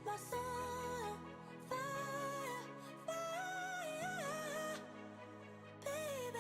my soul, fire, fire, baby.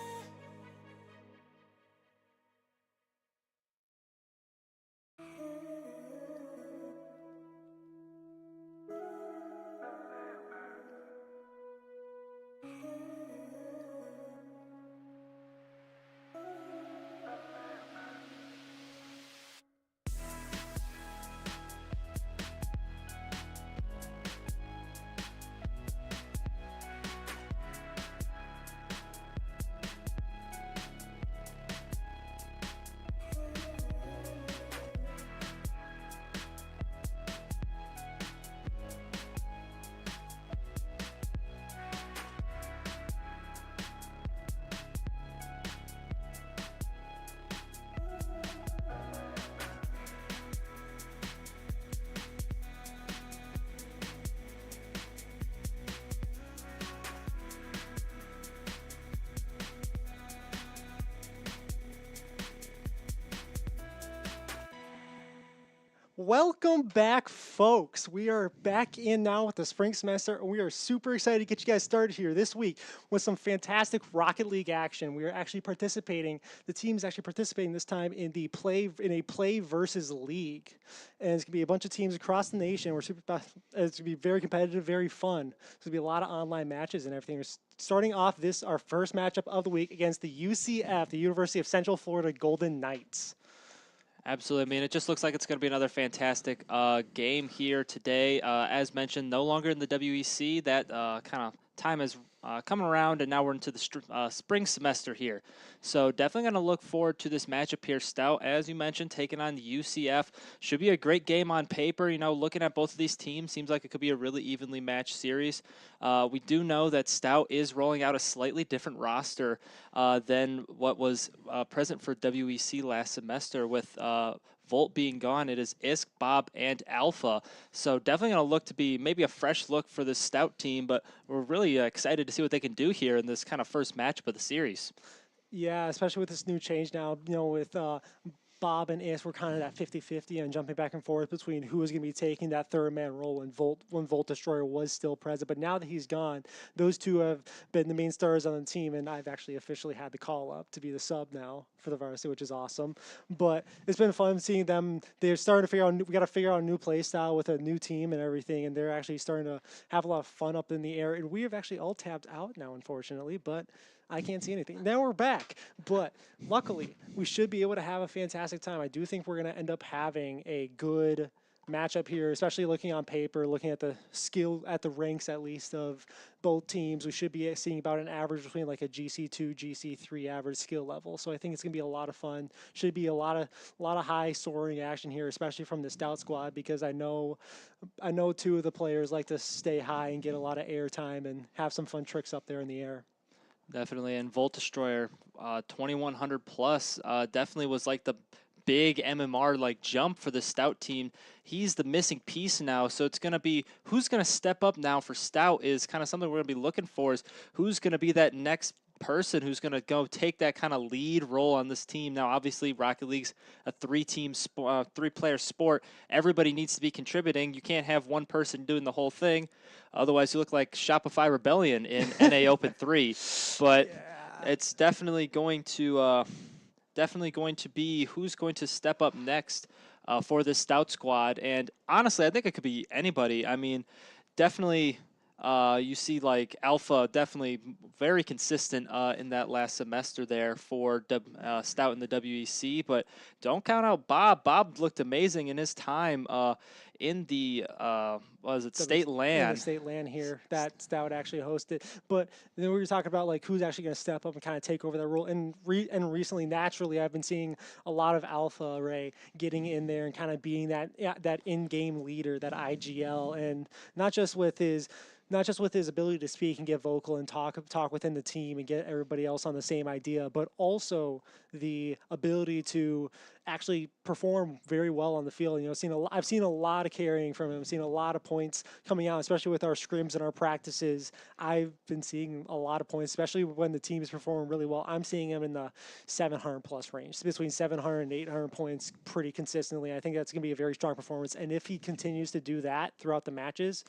Welcome back, folks. We are back in now with the spring semester, and we are super excited to get you guys started here this week with some fantastic Rocket League action. We are actually participating. The team is actually participating this time in a play versus league, and it's gonna be a bunch of teams across the nation. It's gonna be very competitive, very fun. It's gonna be a lot of online matches and everything. Starting off our first matchup of the week against the UCF, the University of Central Florida Golden Knights. Absolutely. I mean, it just looks like it's going to be another fantastic game here today. As mentioned, no longer in the WEC. That kind of time has come around, and now we're into the spring semester here. So definitely going to look forward to this matchup here. Stout, as you mentioned, taking on the UCF. Should be a great game on paper. You know, looking at both of these teams, seems like it could be a really evenly matched series. We do know that Stout is rolling out a slightly different roster than what was present for WEC last semester with Volt being gone. It is Isk, Bob, and Alpha. So definitely going to look to be maybe a fresh look for this Stout team, but we're really excited to see what they can do here in this kind of first matchup of the series. Yeah, especially with this new change now, with Bob and Is were kind of that 50-50 and jumping back and forth between who was going to be taking that third man role when Volt Destroyer was still present. But now that he's gone, those two have been the main stars on the team, and I've actually officially had the call up to be the sub now for the varsity, which is awesome. But it's been fun seeing them. They're starting to figure out. We got to figure out a new play style with a new team and everything, and they're actually starting to have a lot of fun up in the air. And we have actually all tapped out now, unfortunately, but I can't see anything. Now we're back, but luckily we should be able to have a fantastic time. I do think we're going to end up having a good matchup here, especially looking on paper, looking at the skill, at the ranks at least of both teams. We should be seeing about an average between like a GC2, GC3 average skill level. So I think it's going to be a lot of fun. Should be a lot of high soaring action here, especially from the Stout squad, because I know two of the players like to stay high and get a lot of air time and have some fun tricks up there in the air. Definitely, and Volt Destroyer, 2100 plus, definitely was like the big MMR like jump for the Stout team. He's the missing piece now, so it's gonna be who's gonna step up now for Stout is kind of something we're gonna be looking for. Is who's gonna be that next person who's going to go take that kind of lead role on this team. Now, obviously, Rocket League's a three-player sport. Everybody needs to be contributing. You can't have one person doing the whole thing. Otherwise, you look like Shopify Rebellion in NA Open 3. But it's definitely going to be who's going to step up next for this Stout squad. And honestly, I think it could be anybody. I mean, definitely you see like Alpha definitely very consistent in that last semester there for Stout in the WEC, but don't count out Bob. Bob looked amazing in his time in the State LAN. In the State LAN here that Stout actually hosted. But then we were talking about like who's actually going to step up and kind of take over that role. And recently, naturally, I've been seeing a lot of Alpha Ray getting in there and kind of being that in-game leader, that IGL, and not just with his ability to speak and get vocal and talk within the team and get everybody else on the same idea, but also the ability to actually perform very well on the field. You know, I've seen a lot of carrying from him, seen a lot of points coming out, especially with our scrims and our practices. I've been seeing a lot of points, especially when the team is performing really well. I'm seeing him in the 700 plus range, between 700 and 800 points pretty consistently. I think that's going to be a very strong performance. And if he continues to do that throughout the matches,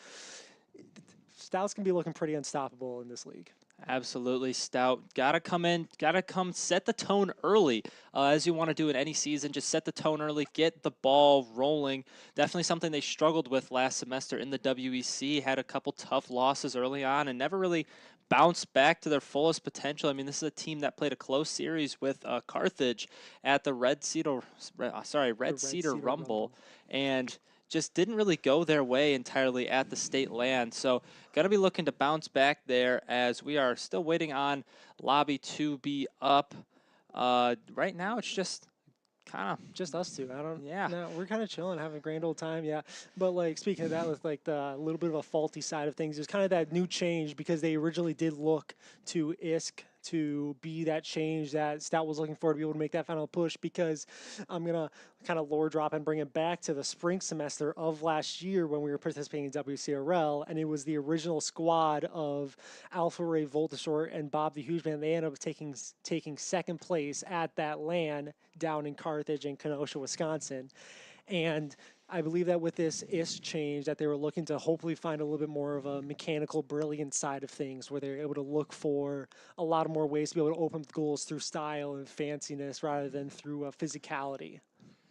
Stout's going to be looking pretty unstoppable in this league. Absolutely, Stout. Gotta come in, gotta come set the tone early, as you want to do in any season. Just set the tone early, get the ball rolling. Definitely something they struggled with last semester in the WEC. Had a couple tough losses early on and never really bounced back to their fullest potential. I mean, this is a team that played a close series with Carthage at the Red Cedar Rumble, and just didn't really go their way entirely at the state land. So going to be looking to bounce back there, as we are still waiting on lobby to be up. Right now it's just kind of just us two. Yeah. No, we're kind of chilling, having a grand old time. Yeah. But like, speaking of that, with like the little bit of a faulty side of things, there's kind of that new change, because they originally did look to ISK to be that change that Stout was looking for, to be able to make that final push, because I'm going to kind of lore drop and bring it back to the spring semester of last year when we were participating in WCRL, and it was the original squad of Alpha Ray Voltashort and Bob the Huge Man. They ended up taking second place at that LAN down in Carthage and Kenosha, Wisconsin. And I believe that with this ISK change, that they were looking to hopefully find a little bit more of a mechanical, brilliant side of things, where they're able to look for a lot more ways to be able to open goals through style and fanciness rather than through physicality.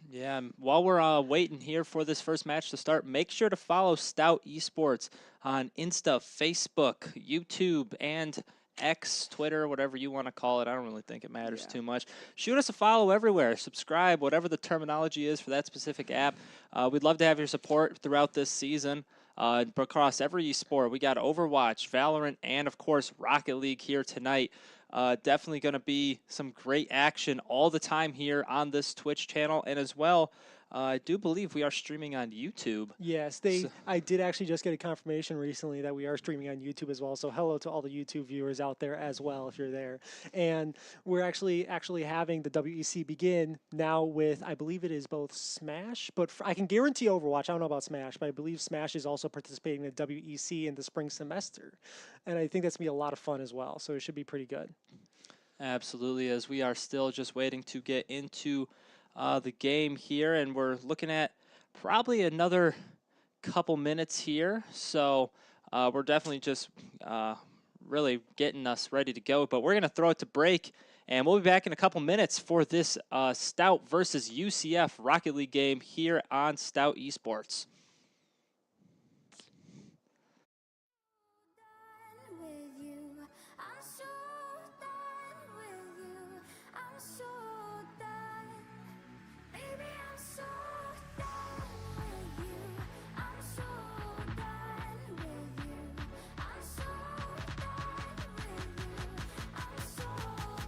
Yeah, while we're waiting here for this first match to start, make sure to follow Stout Esports on Insta, Facebook, YouTube, and X, Twitter, whatever you want to call it. I don't really think it matters too much. Shoot us a follow everywhere. Subscribe, whatever the terminology is for that specific app. We'd love to have your support throughout this season. Across every esport, we got Overwatch, Valorant, and of course Rocket League here tonight. Definitely going to be some great action all the time here on this Twitch channel, and as well, I do believe we are streaming on YouTube. Yes, I did actually just get a confirmation recently that we are streaming on YouTube as well. So hello to all the YouTube viewers out there as well, if you're there. And we're actually having the WEC begin now with, I believe it is both Smash, but I can guarantee Overwatch. I don't know about Smash, but I believe Smash is also participating in the WEC in the spring semester. And I think that's going to be a lot of fun as well. So it should be pretty good. Absolutely, as we are still just waiting to get into the game here, and we're looking at probably another couple minutes here, so we're definitely just really getting us ready to go, but we're going to throw it to break, and we'll be back in a couple minutes for this Stout versus UCF Rocket League game here on Stout Esports. With you, I'm so done with you. I'm so done. Baby, I'm so done with you. I'm so done with you. I'm so done with you. I'm so done.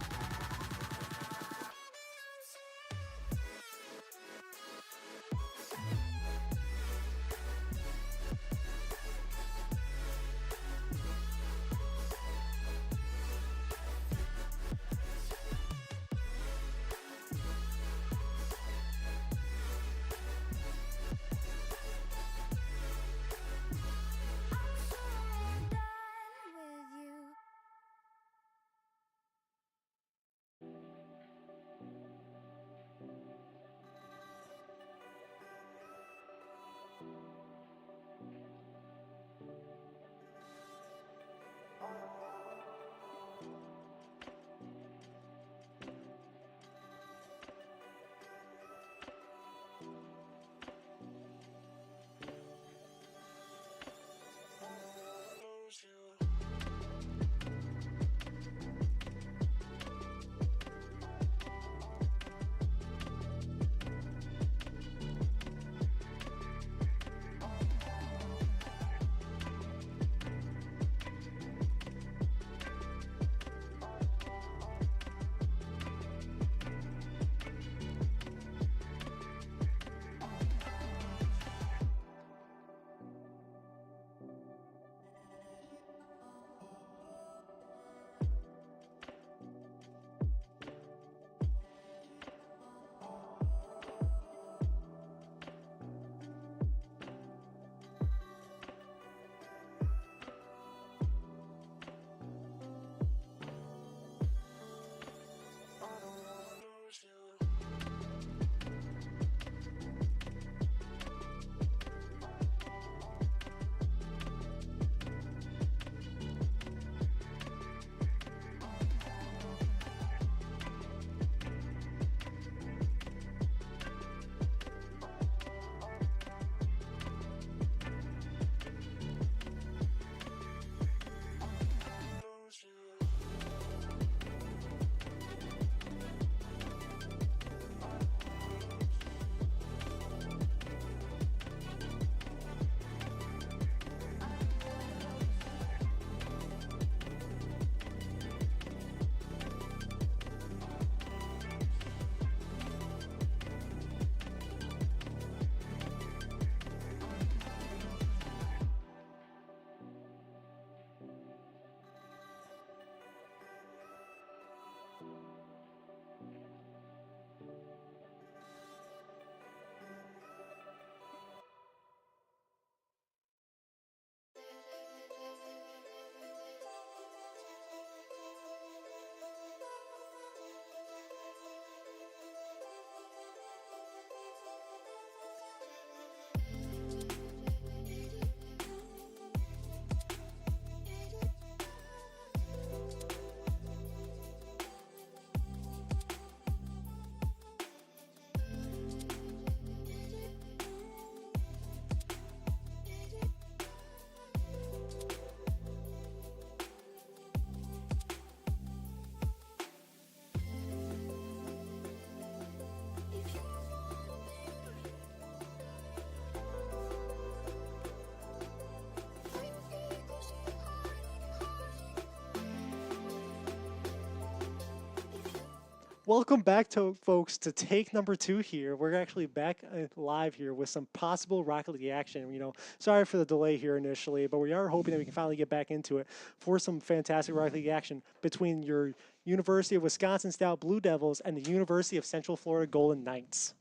Welcome back to folks to take number 2 here. We're actually back live here with some possible Rocket League action. Sorry for the delay here initially, but we are hoping that we can finally get back into it for some fantastic Rocket League action between your University of Wisconsin Stout Blue Devils and the University of Central Florida Golden Knights.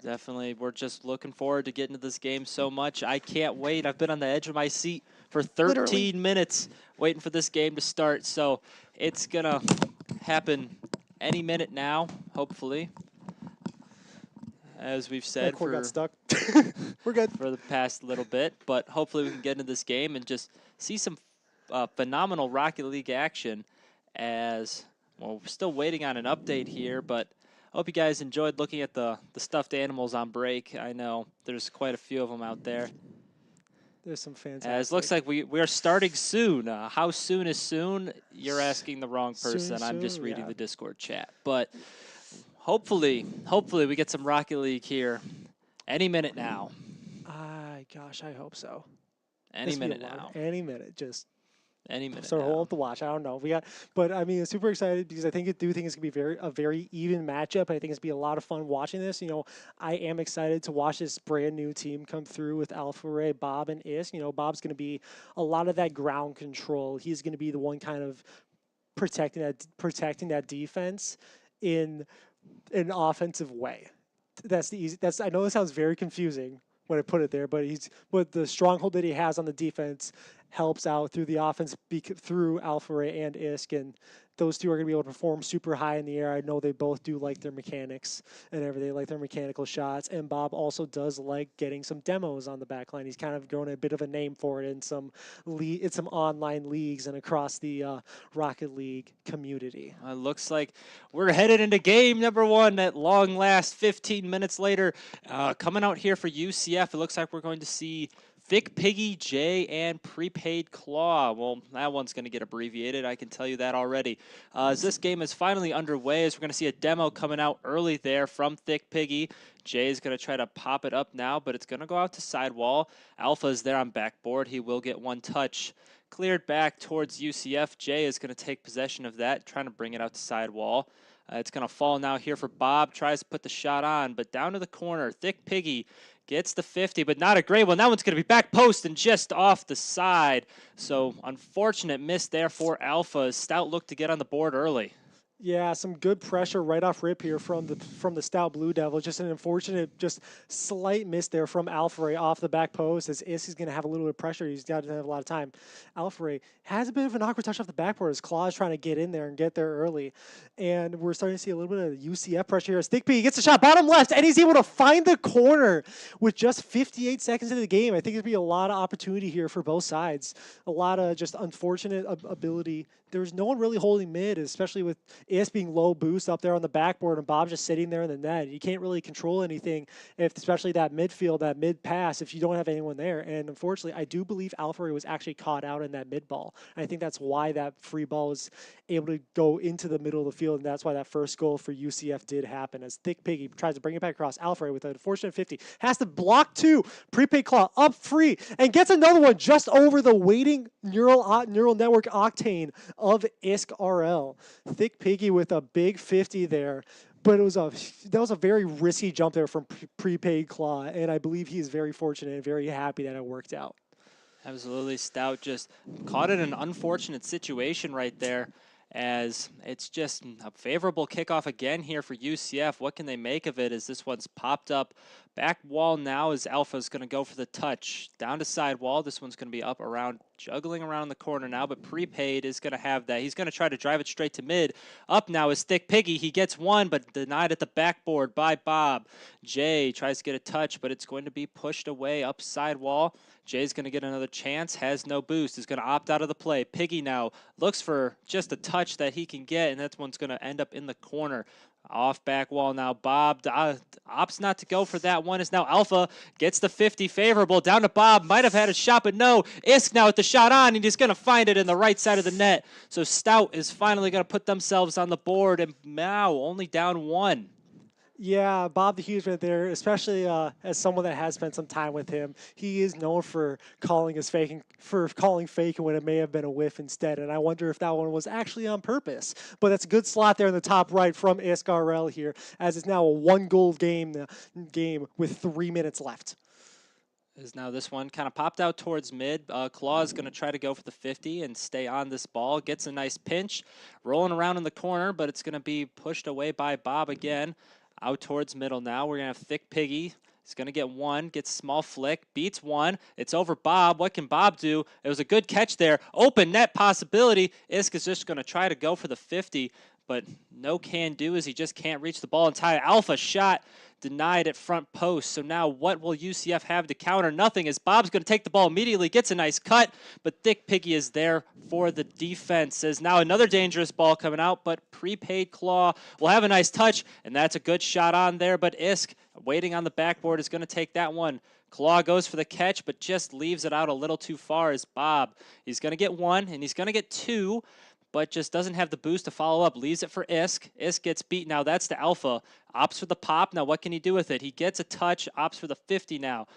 Definitely. We're just looking forward to getting to this game so much. I can't wait. I've been on the edge of my seat for 13 minutes waiting for this game to start. So it's going to happen any minute now, hopefully. As we've said, got stuck. We're good for the past little bit. But hopefully we can get into this game and just see some phenomenal Rocket League action as, well, we're still waiting on an update here, but I hope you guys enjoyed looking at the stuffed animals on break. I know there's quite a few of them out there. There's some fantastic. As looks like we are starting soon. How soon is soon? You're asking the wrong person. I'm just reading the Discord chat. But hopefully we get some Rocket League here any minute now. Gosh, I hope so. Any minute now. Any minute, just. Any minute. So hold up the watch. I don't know. But I mean, I'm super excited because I think it's gonna be a very even matchup. I think it's gonna be a lot of fun watching this. I am excited to watch this brand new team come through with Alpha Ray, Bob, and Isk. Bob's gonna be a lot of that ground control. He's gonna be the one kind of protecting that defense in an offensive way. I know this sounds very confusing when I put it there, but the stronghold that he has on the defense helps out through the offense through Alpha Ray and Isk, and those two are going to be able to perform super high in the air. I know they both do like their mechanics and everything, like their mechanical shots, and Bob also does like getting some demos on the back line. He's kind of grown a bit of a name for it in some online leagues and across the Rocket League community. It looks like we're headed into game number 1 at long last. 15 minutes later, coming out here for UCF, it looks like we're going to see Thick Piggy, Jay, and Prepaid Claw. Well, that one's going to get abbreviated. I can tell you that already. As this game is finally underway, as we're going to see a demo coming out early there from Thick Piggy. Jay is going to try to pop it up now, but it's going to go out to sidewall. Alpha is there on backboard. He will get one touch. Cleared back towards UCF. Jay is going to take possession of that, trying to bring it out to sidewall. It's going to fall now here for Bob. Tries to put the shot on, but down to the corner. Thick Piggy gets the 50, but not a great one. That one's going to be back post and just off the side. So unfortunate miss there for Alpha. Stout looked to get on the board early. Yeah, some good pressure right off rip here from the Stout Blue Devils. Just an unfortunate, just slight miss there from Alpha Ray off the back post. As Isk is going to have a little bit of pressure, he's got to have a lot of time. Alpha Ray has a bit of an awkward touch off the backboard. His Claw is trying to get in there and get there early. And we're starting to see a little bit of UCF pressure here. Thick P gets the shot bottom left, and he's able to find the corner with just 58 seconds into the game. I think there'd be a lot of opportunity here for both sides. A lot of just unfortunate ability. There's no one really holding mid, especially with Isk being low boost up there on the backboard and Bob just sitting there in the net. You can't really control anything, especially that midfield, that mid pass, if you don't have anyone there. And unfortunately, I do believe Alpha Ray was actually caught out in that mid ball. And I think that's why that free ball was able to go into the middle of the field, and that's why that first goal for UCF did happen. As Thick Piggy tries to bring it back across, Alpha Ray with an unfortunate 50 has to block 2. Prepaid Claw up free and gets another one just over the waiting neural network octane of Isk RL. Thick Piggy with a big 50 there, but that was a very risky jump there from Prepaid Claw, and I believe he's very fortunate and very happy that it worked out. Absolutely. Stout just caught in an unfortunate situation right there, as it's just a favorable kickoff again here for UCF. What can they make of it as this one's popped up? Back wall now as Alpha's going to go for the touch. Down to side wall. This one's going to be up around, juggling around the corner now, but Prepaid is going to have that. He's going to try to drive it straight to mid. Up now is Thick Piggy. He gets one, but denied at the backboard by Bob. Jay tries to get a touch, but it's going to be pushed away up side wall. Jay's going to get another chance, has no boost, is going to opt out of the play. Piggy now looks for just a touch that he can get, and that one's going to end up in the corner. Off back wall now. Bob opts not to go for that one. Is now Alpha gets the 50 favorable. Down to Bob. Might have had a shot, but no. Isk now with the shot on, and he's going to find it in the right side of the net. So Stout is finally going to put themselves on the board, and now only down 1. Yeah, Bob the Huge right there, especially as someone that has spent some time with him, he is known for calling fake when it may have been a whiff instead. And I wonder if that one was actually on purpose. But that's a good slot there in the top right from Iscarel here, as it's now a one-goal game with 3 minutes left. Is now this one kind of popped out towards mid. Claw is going to try to go for the 50 and stay on this ball. Gets a nice pinch, rolling around in the corner, but it's going to be pushed away by Bob again. Out towards middle now. We're going to have Thick Piggy. He's going to get one, gets small flick, beats one. It's over Bob. What can Bob do? It was a good catch there. Open net possibility. Isk is just going to try to go for the 50, but no can do as he just can't reach the ball in time. Alpha shot denied at front post. So now what will UCF have to counter? Nothing, as Bob's going to take the ball immediately, gets a nice cut, but Thick Piggy is there for the defense. As now another dangerous ball coming out, but prepaid Claw will have a nice touch, and that's a good shot on there, but Isk, waiting on the backboard, is going to take that one. Claw goes for the catch, but just leaves it out a little too far as Bob. He's going to get one, and he's going to get two, but just doesn't have the boost to follow up. Leaves it for Isk. Isk gets beat. Now that's the Alpha. Opts for the pop. Now what can he do with it? He gets a touch. Opts for the 50 now.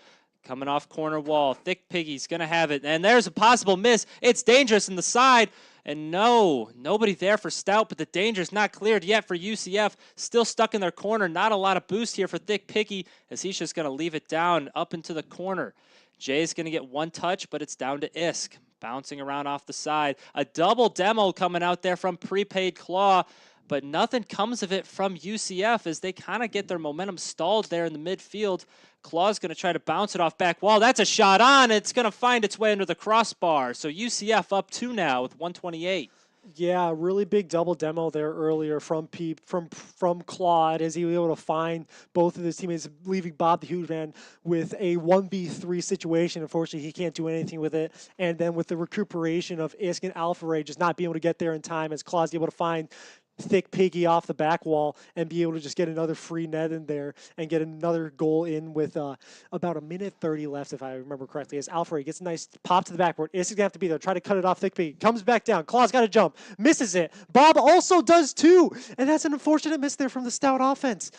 Coming off corner wall. Thick Piggy's going to have it. And there's a possible miss. It's dangerous in the side. And no, nobody there for Stout, but the danger's not cleared yet for UCF. Still stuck in their corner. Not a lot of boost here for Thick Piggy, as he's just going to leave it down up into the corner. Jay's going to get one touch, but it's down to Isk. Bouncing around off the side. A double demo coming out there from prepaid Claw, but nothing comes of it from UCF as they kind of get their momentum stalled there in the midfield. Claw's going to try to bounce it off back wall. That's a shot on. It's going to find its way under the crossbar. So UCF up 2 now with 1:28. Yeah, really big double demo there earlier from Claude, as he was able to find both of his teammates, leaving Bob the Huge Man with a 1v3 situation. Unfortunately, he can't do anything with it. And then with the recuperation of Isk and Alpha Ray just not being able to get there in time, as Claude's able to find Thick Piggy off the back wall and be able to just get another free net in there and get another goal in with about a minute 30 left, if I remember correctly, as Alfred gets a nice pop to the backboard. Is going to have to be there, try to cut it off. Thick Piggy comes back down. Claw's got to jump, misses it. Bob also does too, and that's an unfortunate miss there from the Stout offense.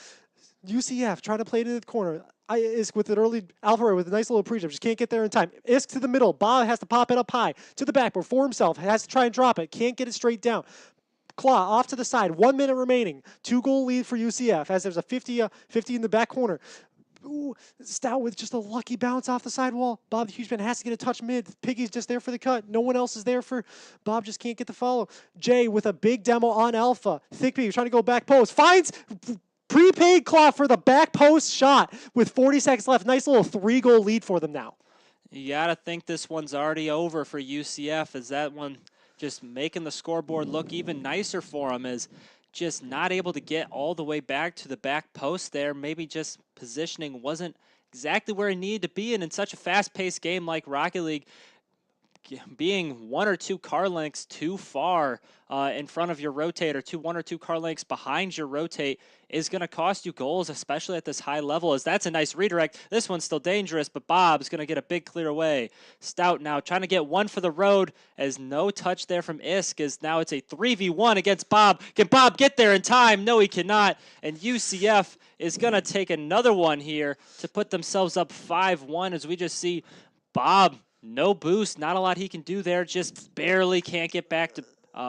UCF trying to play it in the corner. Isk with an early Alfred with a nice little pre-jump, just can't get there in time. Isk to the middle. Bob has to pop it up high to the backboard for himself. Has to try and drop it. Can't get it straight down. Claw off to the side. 1 minute remaining. 2-goal lead for UCF as there's a 50 in the back corner. Ooh, Stout with just a lucky bounce off the sidewall. Bob the Huge Man has to get a touch mid. Piggy's just there for the cut. No one else is there for Bob. Just can't get the follow. Jay with a big demo on Alpha. Thick Piggy trying to go back post. Finds prepaid Claw for the back post shot with 40 seconds left. Nice little 3-goal lead for them now. You got to think this one's already over for UCF, as that one just making the scoreboard look even nicer for him, as just not able to get all the way back to the back post there. Maybe just positioning wasn't exactly where he needed to be, and in such a fast-paced game like Rocket League, being 1 or 2 car lengths too far in front of your rotator, 1 or 2 car lengths behind your rotate, is going to cost you goals, especially at this high level, as that's a nice redirect. This one's still dangerous, but Bob's going to get a big clear away. Stout now trying to get one for the road, as no touch there from Isk, as now it's a 3v1 against Bob. Can Bob get there in time? No, he cannot, and UCF is going to take another one here to put themselves up 5-1, as we just see Bob, no boost, not a lot he can do there, just barely can't get back to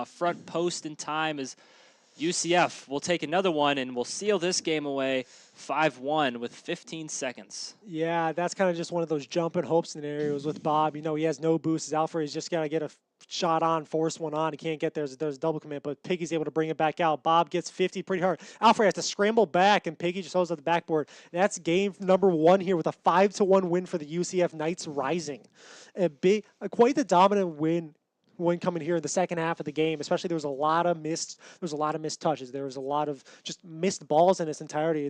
front post in time, as UCF will take another one and will seal this game away 5-1 with 15 seconds. Yeah, that's kind of just one of those jump and hope scenarios with Bob. You know, he has no boost. As Alfred, he's just got to get a shot on, force one on. He can't get there. There's a double commit, but Piggy's able to bring it back out. Bob gets 50 pretty hard. Alfred has to scramble back, and Piggy just holds at the backboard. And that's game number 1 here with a 5-1 win for the UCF Knights Rising. Quite the dominant win coming here in the second half of the game. Especially there was a lot of missed touches. There was a lot of just missed balls in its entirety.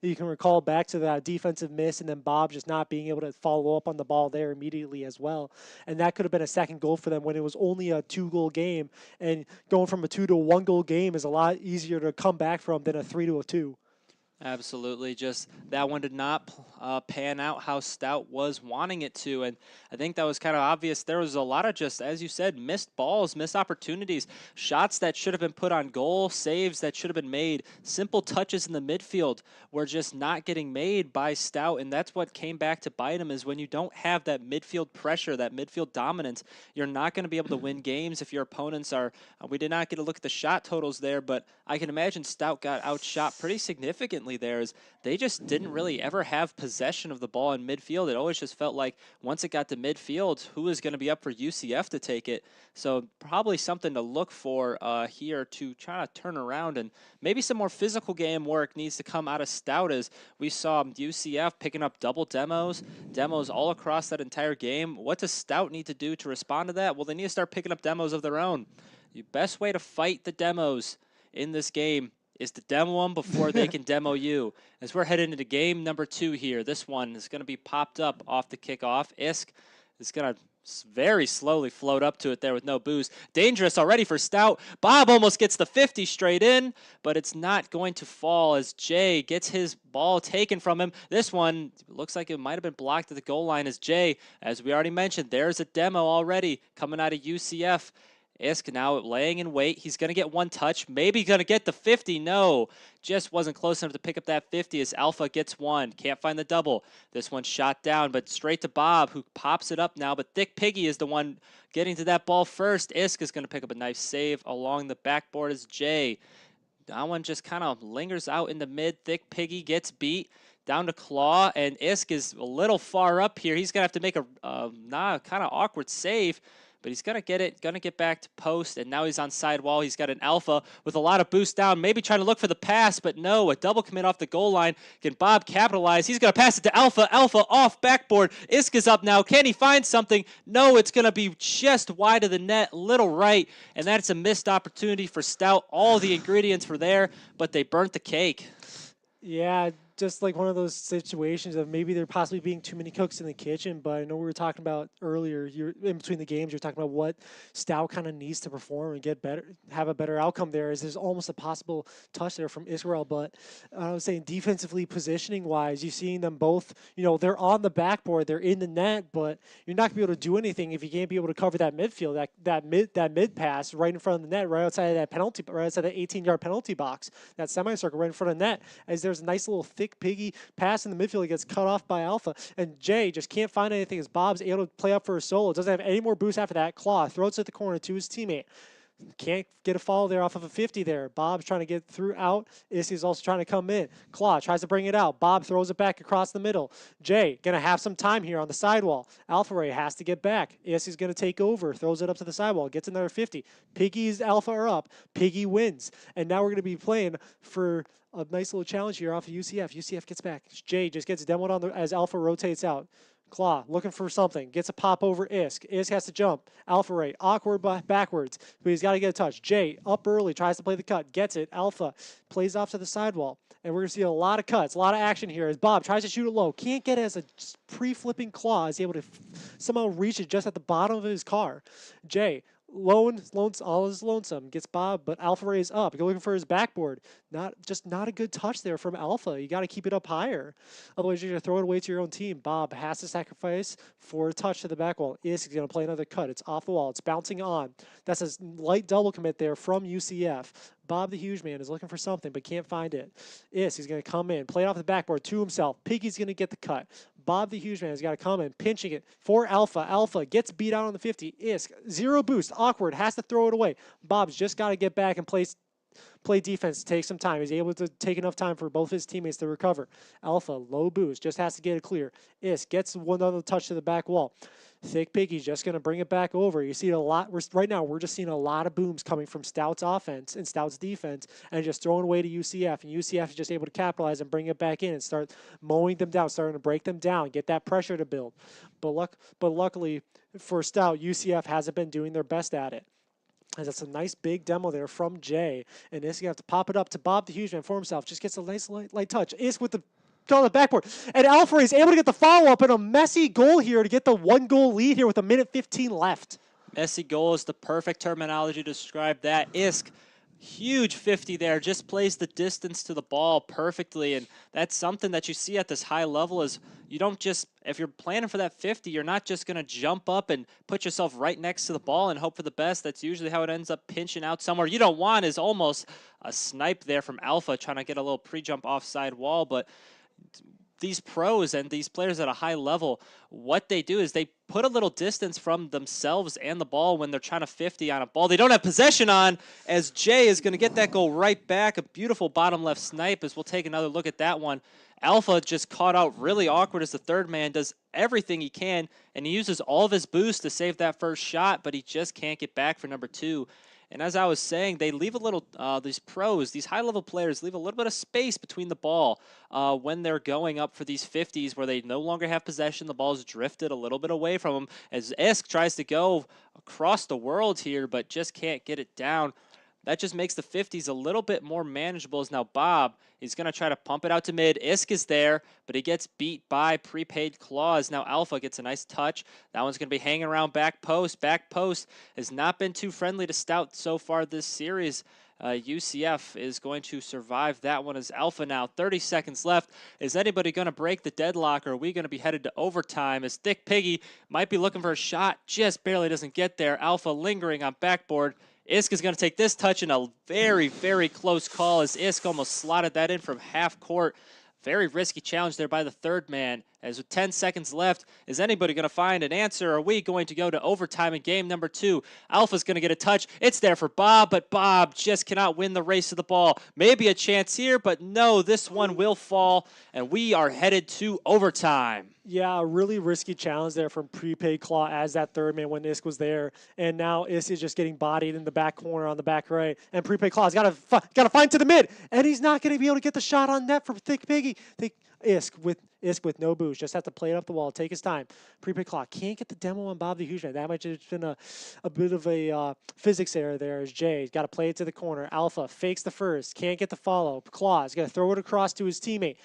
You can recall back to that defensive miss, and then Bob just not being able to follow up on the ball there immediately as well. And that could have been a second goal for them when it was only a 2-goal game. And going from a 2 to a 1-goal game is a lot easier to come back from than a 3 to a 2. Absolutely. Just that one did not pan out how Stout was wanting it to. And I think that was kind of obvious. There was a lot of just, as you said, missed balls, missed opportunities, shots that should have been put on goal, saves that should have been made, simple touches in the midfield were just not getting made by Stout. And that's what came back to bite him, is when you don't have that midfield pressure, that midfield dominance, you're not going to be able to win games if your opponents are. We did not get a look at the shot totals there, but I can imagine Stout got outshot pretty significantly there, is they just didn't really ever have possession of the ball in midfield. It always just felt like once it got to midfield, who was going to be up for UCF to take it? So probably something to look for here to try to turn around, and maybe some more physical game work needs to come out of Stout, as we saw UCF picking up double demos all across that entire game. What does Stout need to do to respond to that? Well, they need to start picking up demos of their own. The best way to fight the demos in this game is to demo them before they can demo you. As we're heading into game number 2 here, this one is going to be popped up off the kickoff. Isk is going to very slowly float up to it there with no boost. Dangerous already for Stout. Bob almost gets the 50 straight in, but it's not going to fall as Jay gets his ball taken from him. This one looks like it might have been blocked at the goal line, as Jay, as we already mentioned, there's a demo already coming out of UCF. Isk now laying in wait. He's going to get one touch. Maybe going to get the 50. No, just wasn't close enough to pick up that 50 as Alpha gets one. Can't find the double. This one shot down, but straight to Bob, who pops it up now. But Thick Piggy is the one getting to that ball first. Isk is going to pick up a nice save along the backboard as Jay. That one just kind of lingers out in the mid. Thick Piggy gets beat. Down to Claw, and Isk is a little far up here. He's going to have to make a kind of awkward save. But he's going to get it, going to get back to post, and now he's on sidewall. He's got an Alpha with a lot of boost down, maybe trying to look for the pass, but no, a double commit off the goal line. Can Bob capitalize? He's going to pass it to Alpha. Alpha off backboard. Isk is up now. Can he find something? No, it's going to be just wide of the net, little right, and that's a missed opportunity for Stout. All the ingredients were there, but they burnt the cake. Yeah, just like one of those situations of maybe there possibly being too many cooks in the kitchen. But I know we were talking about earlier, you're in between the games, you're talking about what Stout kind of needs to perform and get better, have a better outcome there. Is there's almost a possible touch there from Israel. But I was saying defensively, positioning wise, you're seeing them both, they're on the backboard, they're in the net, but you're not gonna be able to do anything if you can't be able to cover that midfield, that mid pass right in front of the net, right outside of that penalty, right outside the 18-yard penalty box, that semicircle right in front of the net, as there's a nice little thick Piggy pass in the midfield. He gets cut off by Alpha, and Jay just can't find anything as Bob's able to play up for a solo. Doesn't have any more boost after that. Claw throws it at the corner to his teammate. Can't get a follow there off of a 50 there. Bob's trying to get through out. Isy's also trying to come in. Claw tries to bring it out. Bob throws it back across the middle. Jay going to have some time here on the sidewall. Alpha Ray has to get back. Isy's going to take over. Throws it up to the sidewall. Gets another 50. Piggy's Alpha are up. Piggy wins. And now we're going to be playing for a nice little challenge here off of UCF. UCF gets back. Jay just gets demoed on as Alpha rotates out. Claw looking for something. Gets a pop over Isk. Isk has to jump. Alpha Ray awkward backwards, but he's got to get a touch. Jay up early, tries to play the cut. Gets it. Alpha plays off to the sidewall. And we're going to see a lot of cuts, a lot of action here as Bob tries to shoot it low. Can't get it as a pre-flipping Claw is able to somehow reach it just at the bottom of his car. Jay all is lonesome. Gets Bob, but Alpha Ray is up. You're looking for his backboard. Not a good touch there from Alpha. You got to keep it up higher. Otherwise, you're going to throw it away to your own team. Bob has to sacrifice for a touch to the back wall. Is going to play another cut. It's off the wall. It's bouncing on. That's a light double commit there from UCF. Bob the Huge Man is looking for something, but can't find it. He's going to come in, play it off the backboard to himself. Piggy's going to get the cut. Bob the Huge Man has got to come in, pinching it for Alpha. Alpha gets beat out on the 50. Isk, zero boost, awkward, has to throw it away. Bob's just got to get back and play defense, take some time. He's able to take enough time for both his teammates to recover. Alpha, low boost, just has to get it clear. Isk gets one other touch to the back wall. Thick Piggy's just going to bring it back over. You see a lot. Right now, we're just seeing a lot of booms coming from Stout's offense and Stout's defense and just throwing away to UCF. And UCF is just able to capitalize and bring it back in and start mowing them down, starting to break them down, get that pressure to build. But luckily for Stout, UCF hasn't been doing their best at it. And that's a nice big demo there from Jay. And Isk, you have to pop it up to Bob the Huge Man for himself. Just gets a nice light touch. Isk with the on the backboard. And Alpha is able to get the follow-up and a messy goal here to get the 1-goal lead here with a minute 15 left. Messy goal is the perfect terminology to describe that. Isk Huge 50 there, just plays the distance to the ball perfectly, and that's something that you see at this high level is you don't just, if you're planning for that 50, you're not just going to jump up and put yourself right next to the ball and hope for the best. That's usually how it ends up pinching out somewhere. You don't want is almost a snipe there from Alpha trying to get a little pre-jump offside wall, but these pros and these players at a high level, what they do is they put a little distance from themselves and the ball when they're trying to 50 on a ball they don't have possession on, as Jay is going to get that goal right back. A beautiful bottom left snipe, as we'll take another look at that one. Alpha just caught out really awkward as the third man does everything he can, and he uses all of his boost to save that first shot, but he just can't get back for number 2. And as I was saying, they leave a little, these pros, these high-level players leave a little bit of space between the ball when they're going up for these 50s where they no longer have possession. The ball's drifted a little bit away from them as Isk tries to go across the world here, but just can't get it down. That just makes the 50s a little bit more manageable as now Bob is going to try to pump it out to mid. Isk is there, but he gets beat by Prepaid Claws. Now Alpha gets a nice touch. That one's going to be hanging around back post. Back post has not been too friendly to Stout so far this series. UCF is going to survive that one as Alpha now. 30 seconds left. Is anybody going to break the deadlock, or are we going to be headed to overtime as Thick Piggy might be looking for a shot, just barely doesn't get there. Alpha lingering on backboard. Isk is going to take this touch in a very, very close call as Isk almost slotted that in from half court. Very risky challenge there by the third man. As with 10 seconds left, is anybody going to find an answer? Are we going to go to overtime in game number 2? Alpha's going to get a touch. It's there for Bob, but Bob just cannot win the race to the ball. Maybe a chance here, but no, this one will fall, and we are headed to overtime. Yeah, a really risky challenge there from Prepaid Claw as that third man when Isk was there. And now Isk is just getting bodied in the back corner on the back right. And Prepaid Claw's got to find to the mid. And he's not going to be able to get the shot on net from Thick Piggy. Isk with no boost. Just have to play it up the wall. Take his time. Prepaid Claw can't get the demo on Bob the Huge Man. That might have been a bit of a physics error there as Jay's got to play it to the corner. Alpha fakes the first. Can't get the follow. Claw's got to throw it across to his teammate.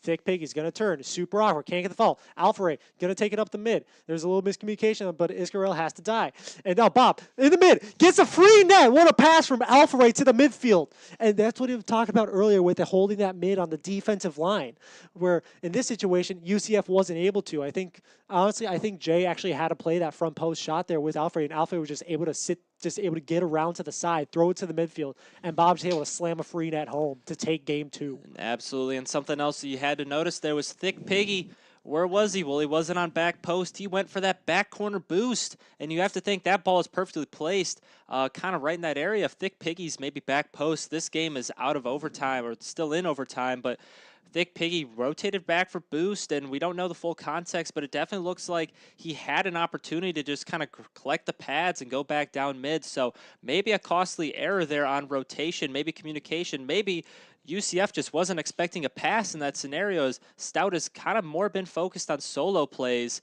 Thick Piggy's going to turn. Super awkward. Can't get the fall. Alpha Ray going to take it up the mid. There's a little miscommunication, but Iscarel has to die. And now Bob in the mid gets a free net. What a pass from Alpha Ray to the midfield. And that's what he was talking about earlier with the holding that mid on the defensive line, where in this situation, UCF wasn't able to. I think Jay actually had to play that front post shot there with Alpha Ray, and Alpha Ray was just able to get around to the side, throw it to the midfield, and Bob's able to slam a free net home to take game 2. Absolutely, and something else you had to notice there was Thick Piggy. Where was he? Well, he wasn't on back post. He went for that back corner boost, and you have to think that ball is perfectly placed kind of right in that area. If Thick Piggy's maybe back post, this game is out of overtime or still in overtime, but Thick Piggy rotated back for boost, and we don't know the full context, but it definitely looks like he had an opportunity to just kind of collect the pads and go back down mid. So maybe a costly error there on rotation, maybe communication, maybe UCF just wasn't expecting a pass in that scenario, as Stout has kind of more been focused on solo plays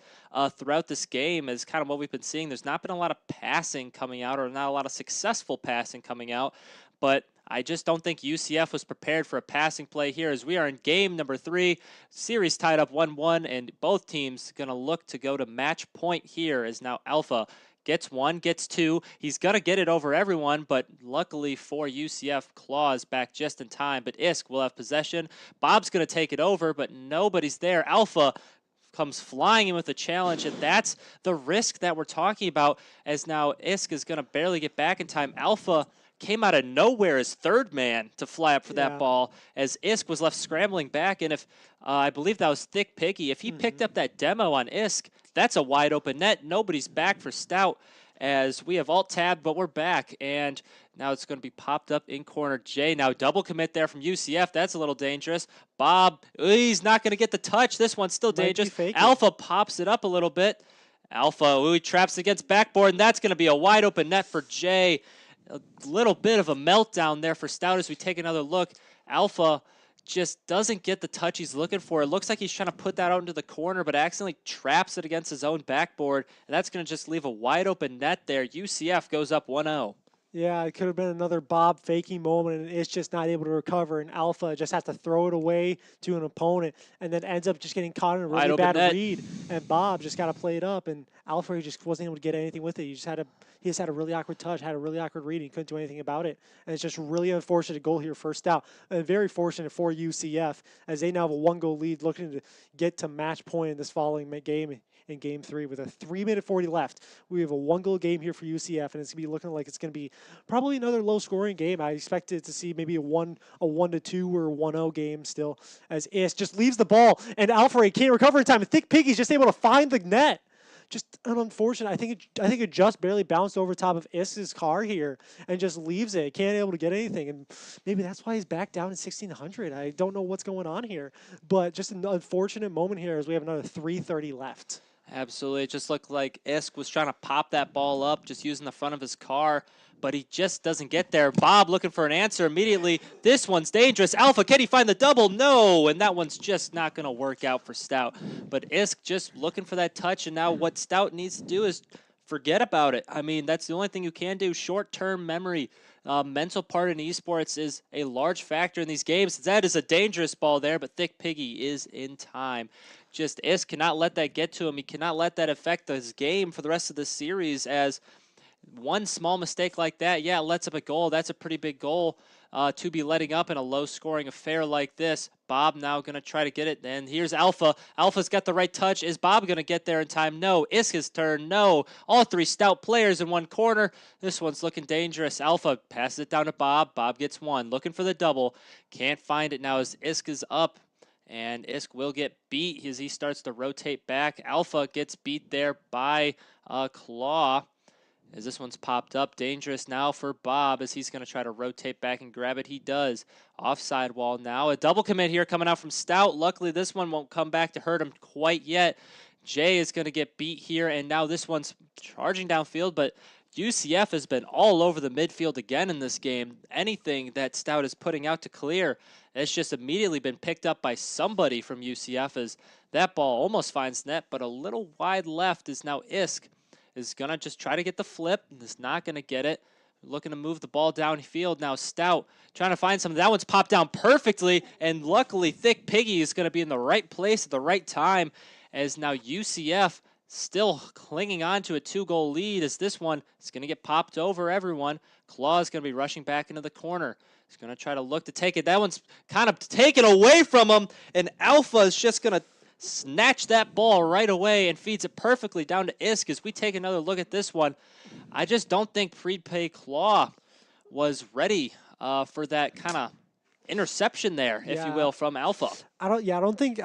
throughout this game, is kind of what we've been seeing. There's not been a lot of passing coming out, or not a lot of successful passing coming out, but I just don't think UCF was prepared for a passing play here, as we are in game number 3. Series tied up 1-1, and both teams going to look to go to match point here, as now Alpha gets 1, gets 2. He's going to get it over everyone, but luckily for UCF, Claws back just in time. But Isk will have possession. Bob's going to take it over, but nobody's there. Alpha comes flying in with a challenge, and that's the risk that we're talking about, as now Isk is going to barely get back in time. Alpha came out of nowhere as third man to fly up for that ball, as Isk was left scrambling back. And if I believe that was Thick Piggy, if he picked up that demo on Isk, that's a wide open net. Nobody's back for Stout, as we have alt-tabbed, but we're back. And now it's going to be popped up in corner J. Now double commit there from UCF. That's a little dangerous. Bob, he's not going to get the touch. This one's still dangerous. Alpha pops it up a little bit. Alpha, he traps against backboard, and that's going to be a wide open net for J. A little bit of a meltdown there for Stout as we take another look. Alpha just doesn't get the touch he's looking for. It looks like he's trying to put that out into the corner, but accidentally traps it against his own backboard, and that's going to just leave a wide open net there. UCF goes up 1-0. Yeah, it could have been another Bob faking moment, and it's just not able to recover. And Alpha just has to throw it away to an opponent, and then ends up just getting caught in a Wide really open bad net. read. And Bob just got to play it up, and Alpha he just wasn't able to get anything with it. He just had a really awkward touch, had a really awkward read, and he couldn't do anything about it. And it's just really unfortunate goal here, first out, and very fortunate for UCF as they now have a 1-goal lead, looking to get to match point in this following game. In game 3 with a 3-minute 40 left. We have a 1-goal game here for UCF, and it's going to be looking like it's going to be probably another low-scoring game. I expected to see maybe a 1-2 or 1-0 game still, as Is just leaves the ball, and Alfred can't recover in time. And Thick Piggy's just able to find the net. Just an unfortunate. I think it just barely bounced over top of Is's car here and just leaves it. Can't able to get anything, and maybe that's why he's back down in 1600. I don't know what's going on here, but just an unfortunate moment here as we have another 3:30 left. Absolutely. It just looked like Isk was trying to pop that ball up, just using the front of his car, but he just doesn't get there. Bob looking for an answer immediately. This one's dangerous. Alpha, can he find the double? No, and that one's just not going to work out for Stout. But Isk just looking for that touch, and now what Stout needs to do is forget about it. I mean, that's the only thing you can do. Short-term memory. Mental part in esports is a large factor in these games. That is a dangerous ball there, but Thick Piggy is in time. Just Isk cannot let that get to him. He cannot let that affect his game for the rest of the series, as one small mistake like that, yeah, lets up a goal. That's a pretty big goal to be letting up in a low-scoring affair like this. Bob now going to try to get it, and here's Alpha. Alpha's got the right touch. Is Bob going to get there in time? No. Iska's turn? No. All three Stout players in one corner. This one's looking dangerous. Alpha passes it down to Bob. Bob gets one. Looking for the double. Can't find it now as Iska's up. And Isk will get beat as he starts to rotate back. Alpha gets beat there by Claw. As this one's popped up. Dangerous now for Bob as he's going to try to rotate back and grab it. He does. Offside wall now. A double commit here coming out from Stout. Luckily, this one won't come back to hurt him quite yet. Jay is going to get beat here, and now this one's charging downfield, but UCF has been all over the midfield again in this game. Anything that Stout is putting out to clear, it's just immediately been picked up by somebody from UCF as that ball almost finds net, but a little wide left is now Isk. Is going to just try to get the flip, and is not going to get it. Looking to move the ball downfield. Now Stout trying to find something. That one's popped down perfectly, and luckily Thick Piggy is going to be in the right place at the right time, as now UCF still clinging on to a 2-goal lead, as this one is going to get popped over everyone. Claw is going to be rushing back into the corner. He's going to try to look to take it. That one's kind of taken away from him, and Alpha is just going to snatch that ball right away and feeds it perfectly down to Isk. As we take another look at this one, I just don't think Prepay Claw was ready for that kind of interception there, if you will, from Alpha. I don't think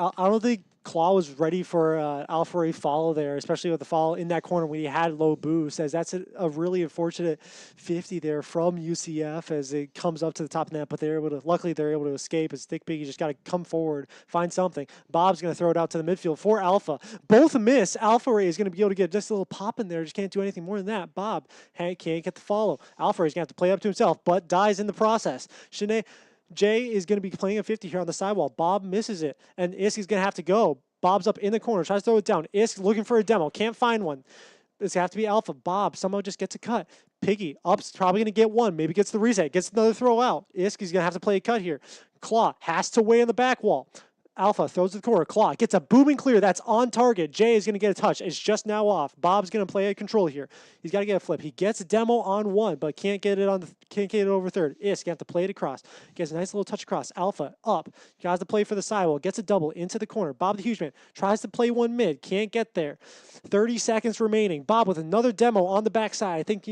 Claw was ready for Alpha Ray follow there, especially with the follow in that corner when he had low boost, as that's a really unfortunate 50 there from UCF as it comes up to the top net, but luckily they're able to escape as Thick Piggy just got to come forward, find something. Bob's going to throw it out to the midfield for Alpha. Both miss. Alpha Ray is going to be able to get just a little pop in there, just can't do anything more than that. Bob can't get the follow. Alpha Ray is going to have to play up to himself, but dies in the process. Jay is going to be playing a 50 here on the sidewall. Bob misses it, and Isk is going to have to go. Bob's up in the corner, tries to throw it down. Isk looking for a demo, can't find one. It's going to have to be Alpha. Bob somehow just gets a cut. Piggy up's probably going to get one, maybe gets the reset, gets another throw out. Isk is going to have to play a cut here. Claw has to weigh in the back wall. Alpha throws to the corner. Claw gets a booming clear. That's on target. Jay is going to get a touch. It's just now off. Bob's going to play a control here. He's got to get a flip. He gets a demo on one, but can't get it over third. Isk have to play it across. Gets a nice little touch across. Alpha up. Tries to play for the sidewall. Gets a double into the corner. Bob the huge man tries to play one mid. Can't get there. 30 seconds remaining. Bob with another demo on the backside. I think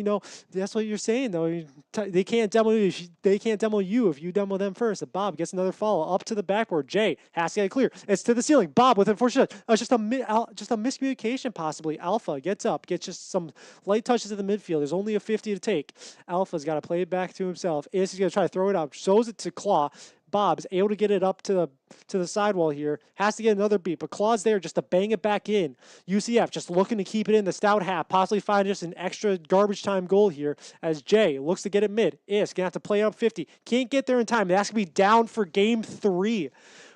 that's what you're saying though. They can't demo you. They can't demo you if you demo them first. And Bob gets another follow up to the backboard. Jay has to get it clear. It's to the ceiling. Bob with unfortunate, just a miscommunication possibly. Alpha gets up, gets just some light touches at the midfield. There's only a 50 to take. Alpha's got to play it back to himself. He's going to try to throw it out. Shows it to Claw. Bob is able to get it up to the sidewall here. Has to get another beat, but Claw's there just to bang it back in. UCF just looking to keep it in the Stout half, possibly find just an extra garbage time goal here as Jay looks to get it mid. Is going to have to play up 50. Can't get there in time. That's going to be down for game 3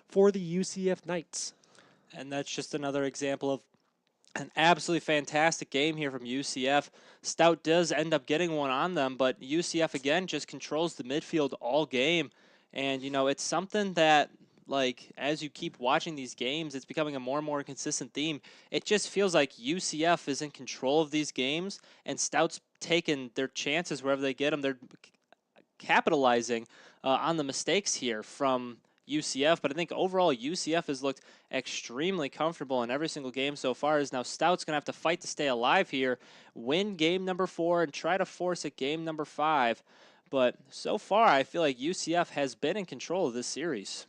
for the UCF Knights. And that's just another example of An absolutely fantastic game here from UCF. Stout does end up getting one on them, but UCF again just controls the midfield all game. And, it's something that, like, as you keep watching these games, it's becoming a more and more consistent theme. It just feels like UCF is in control of these games, and Stout's taking their chances wherever they get them. They're capitalizing on the mistakes here from UCF, but I think overall UCF has looked extremely comfortable in every single game so far. Is now Stout's going to have to fight to stay alive here, win game number 4, and try to force a game number 5. But so far, I feel like UCF has been in control of this series.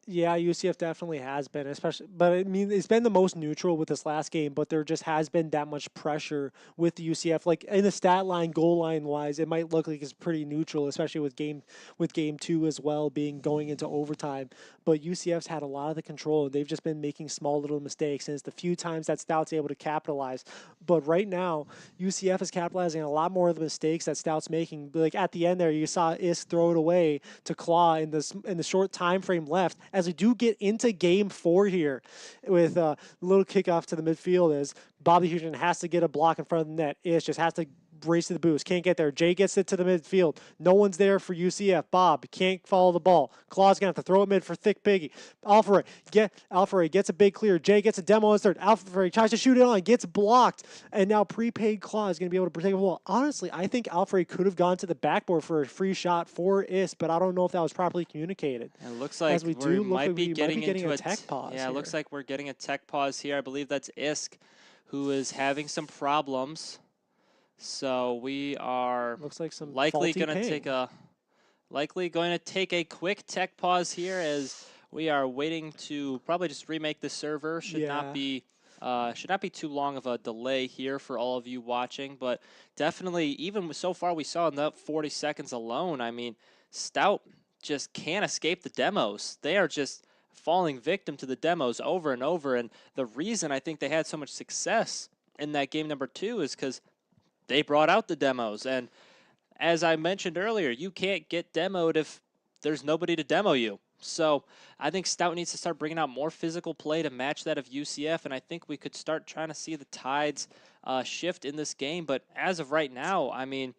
Yeah, UCF definitely has been, especially, but I mean, it's been the most neutral with this last game, but there just has been that much pressure with UCF. Like in the stat line, goal line wise, it might look like it's pretty neutral, especially with game 2 as well being going into overtime. But UCF's had a lot of the control, and they've just been making small little mistakes, and it's the few times that Stout's able to capitalize. But right now, UCF is capitalizing on a lot more of the mistakes that Stout's making. Like at the end there, you saw Isk throw it away to Claw in the short time frame left. As we do get into game 4 here with a little kickoff to the midfield, as Bobby Houston has to get a block in front of the net. Ish just has to race to the boost. Can't get there. Jay gets it to the midfield. No one's there for UCF. Bob can't follow the ball. Claw's going to have to throw it mid for Thick Piggy. Alfred gets a big clear. Jay gets a demo on his third. Alfred tries to shoot it on, gets blocked, and now prepaid Claw is going to be able to protect the ball. Honestly, I think Alfred could have gone to the backboard for a free shot for Is, but I don't know if that was properly communicated. And it looks like we might be getting into a tech pause. Yeah, here. it looks like we're getting a tech pause here. I believe that's Isk, who is having some problems. So we are looks like some likely going to take a quick tech pause here, as we are waiting to probably just remake the server. Should not be too long of a delay here for all of you watching, but definitely even so far we saw in the 40 seconds alone, I mean, Stout just can't escape the demos. They are just falling victim to the demos over and over, and the reason I think they had so much success in that game number 2 is because they brought out the demos. And as I mentioned earlier, you can't get demoed if there's nobody to demo you. So I think Stout needs to start bringing out more physical play to match that of UCF, and I think we could start trying to see the tides shift in this game. But as of right now, I mean,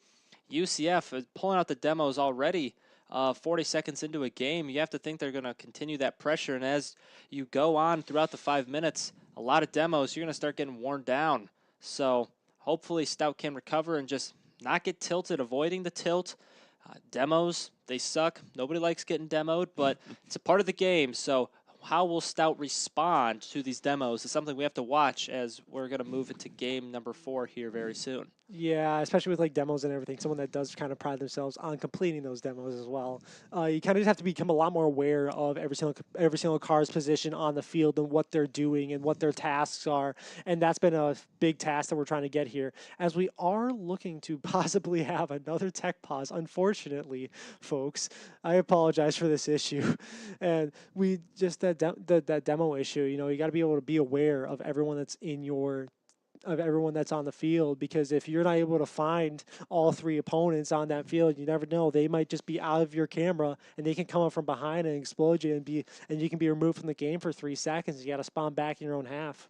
UCF is pulling out the demos already 40 seconds into a game. You have to think they're going to continue that pressure, and as you go on throughout the 5 minutes, a lot of demos, you're going to start getting worn down. So hopefully Stout can recover and just not get tilted, avoiding the tilt. Demos, they suck. Nobody likes getting demoed, but it's a part of the game. So how will Stout respond to these demos is something we have to watch as we're going to move into game number 4 here very soon. Yeah, especially with like demos and everything. Someone that does kind of pride themselves on completing those demos as well. You kind of just have to become a lot more aware of every single car's position on the field and what they're doing and what their tasks are. And that's been a big task that we're trying to get here, as we are looking to possibly have another tech pause. Unfortunately, folks, I apologize for this issue, and we just that demo issue. You know, you got to be able to be aware of everyone that's on the field, because if you're not able to find all 3 opponents on that field, you never know. They might just be out of your camera, and they can come up from behind and explode you, and you can be removed from the game for 3 seconds. You got to spawn back in your own half.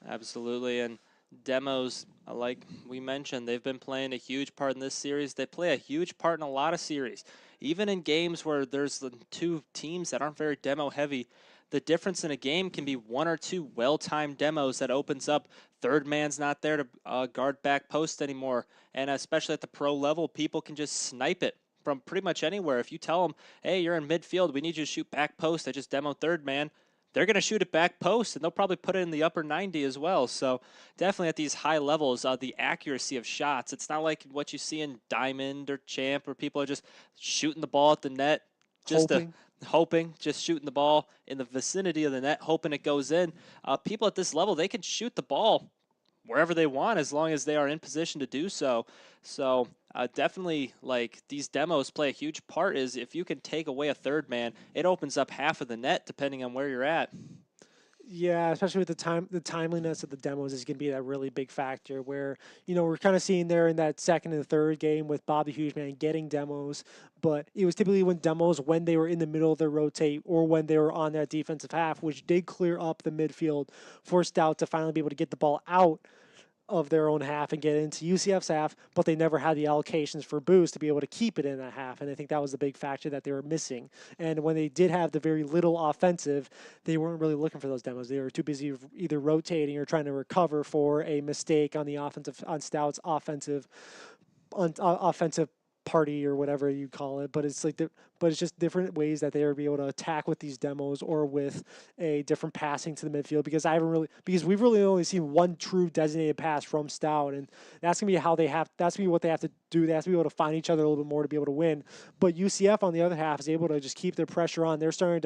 Absolutely, and demos, like we mentioned, they've been playing a huge part in this series. They play a huge part in a lot of series. Even in games where there's the 2 teams that aren't very demo heavy, the difference in a game can be 1 or 2 well-timed demos that opens up. Third man's not there to guard back post anymore, and especially at the pro level, people can just snipe it from pretty much anywhere. If you tell them, hey, you're in midfield, we need you to shoot back post, I just demoed third man, they're going to shoot it back post, and they'll probably put it in the upper 90 as well. So definitely at these high levels, the accuracy of shots, it's not like what you see in Diamond or Champ, where people are just shooting the ball at the net, just hoping, just shooting the ball in the vicinity of the net, hoping it goes in. People at this level, they can shoot the ball wherever they want as long as they are in position to do so. So definitely, like, these demos play a huge part. Is if you can take away a third man, it opens up half of the net depending on where you're at. Yeah, especially with the timeliness of the demos is going to be that really big factor where, we're kind of seeing there in that second and third game with Bobby Hugeman getting demos, but it was typically when they were in the middle of their rotate or when they were on that defensive half, which did clear up the midfield for Stout to finally be able to get the ball out of their own half and get into UCF's half, but they never had the allocations for boost to be able to keep it in that half. And I think that was the big factor that they were missing. And when they did have the very little offensive, they weren't really looking for those demos. They were too busy either rotating or trying to recover for a mistake on Stout's offensive party or whatever you call it, but but it's just different ways that they would be able to attack with these demos or with a different passing to the midfield because we've really only seen one true designated pass from Stout, and that's gonna be what they have to do. They have to be able to find each other a little bit more to be able to win. But UCF on the other half is able to just keep their pressure on. They're starting